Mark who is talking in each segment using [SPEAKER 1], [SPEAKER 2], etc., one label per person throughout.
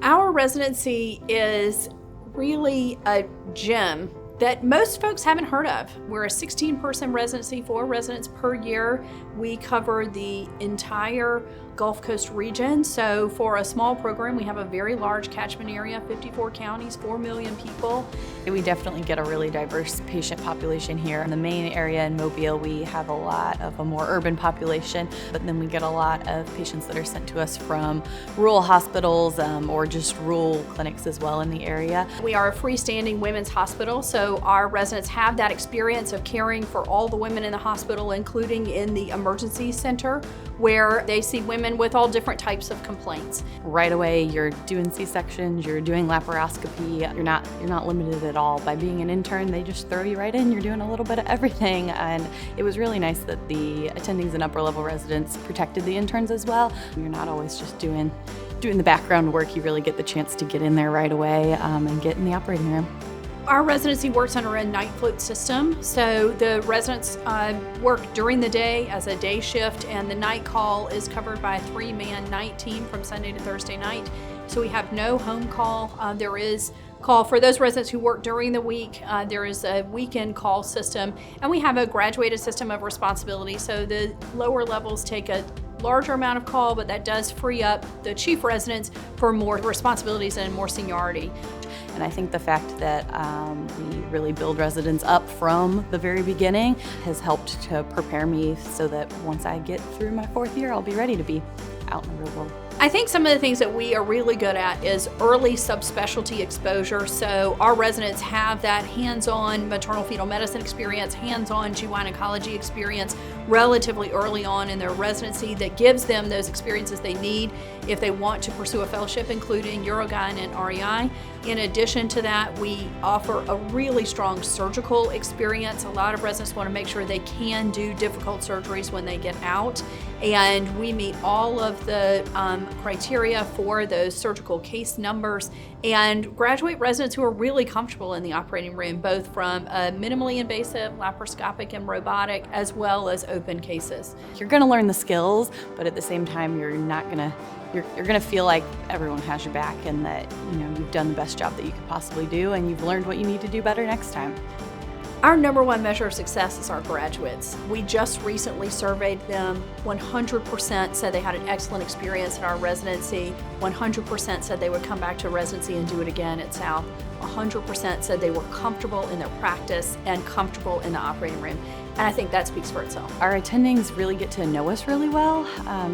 [SPEAKER 1] Our residency is really a gem that most folks haven't heard of. We're a 16-person residency, 4 residents per year. We cover the entire Gulf Coast region. So for a small program, we have a very large catchment area, 54 counties, 4 million people.
[SPEAKER 2] We definitely get a really diverse patient population here. In the main area in Mobile, we have a lot of a more urban population, but then we get a lot of patients that are sent to us from rural hospitals or just rural clinics as well in the area.
[SPEAKER 1] We are a freestanding women's hospital, so our residents have that experience of caring for all the women in the hospital, including in the emergency center, where they see women with all different types of complaints.
[SPEAKER 2] Right away, you're doing C-sections, you're doing laparoscopy, you're not limited at all. By being an intern, they just throw you right in, you're doing a little bit of everything, and it was really nice that the attendings and upper level residents protected the interns as well. You're not always just doing the background work, you really get the chance to get in there right away and get in the operating room.
[SPEAKER 1] Our residency works under a night float system, so the residents work during the day as a day shift, and the night call is covered by a 3-man night team from Sunday to Thursday night. So we have no home call. There is call for those residents who work during the week. There is a weekend call system, and we have a graduated system of responsibility. So the lower levels take a larger amount of call, but that does free up the chief residents for more responsibilities and more seniority.
[SPEAKER 2] And I think the fact that we really build residents up from the very beginning has helped to prepare me so that once I get through my 4th year, I'll be ready to be out in the real world.
[SPEAKER 1] I think some of the things that we are really good at is early subspecialty exposure. So our residents have that hands-on maternal fetal medicine experience, hands-on gynecology experience relatively early on in their residency that gives them those experiences they need if they want to pursue a fellowship, including Urogyn and REI. In addition to that, we offer a really strong surgical experience. A lot of residents want to make sure they can do difficult surgeries when they get out, and we meet all of the criteria for those surgical case numbers and graduate residents who are really comfortable in the operating room, both from a minimally invasive, laparoscopic, and robotic, as well as open cases.
[SPEAKER 2] You're going to learn the skills, but at the same time, you're going to feel like everyone has your back and that you've done the best job that you could possibly do, and you've learned what you need to do better next time.
[SPEAKER 1] Our number one measure of success is our graduates. We just recently surveyed them. 100% said they had an excellent experience in our residency. 100% said they would come back to residency and do it again at South. 100% said they were comfortable in their practice and comfortable in the operating room. And I think that speaks for itself.
[SPEAKER 2] Our attendings really get to know us really well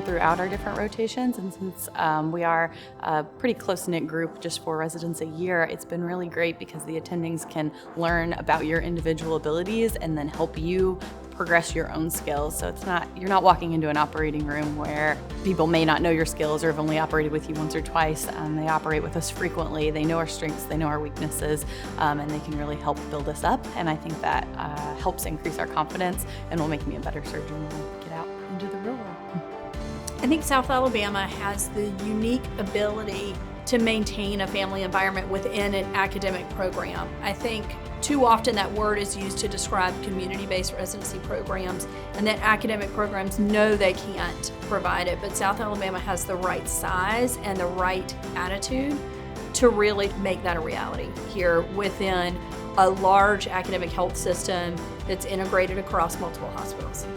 [SPEAKER 2] throughout our different rotations, and since we are a pretty close-knit group, just 4 residents a year, it's been really great because the attendings can learn about your individual abilities and then help you progress your own skills. So you're not walking into an operating room where people may not know your skills or have only operated with you once or twice. They operate with us frequently. They know our strengths, they know our weaknesses, and they can really help build us up. And I think that helps increase our confidence and will make me a better surgeon when we get out into the real world.
[SPEAKER 1] I think South Alabama has the unique ability to maintain a family environment within an academic program. I think too often that word is used to describe community-based residency programs, and that academic programs know they can't provide it, but South Alabama has the right size and the right attitude to really make that a reality here within a large academic health system that's integrated across multiple hospitals.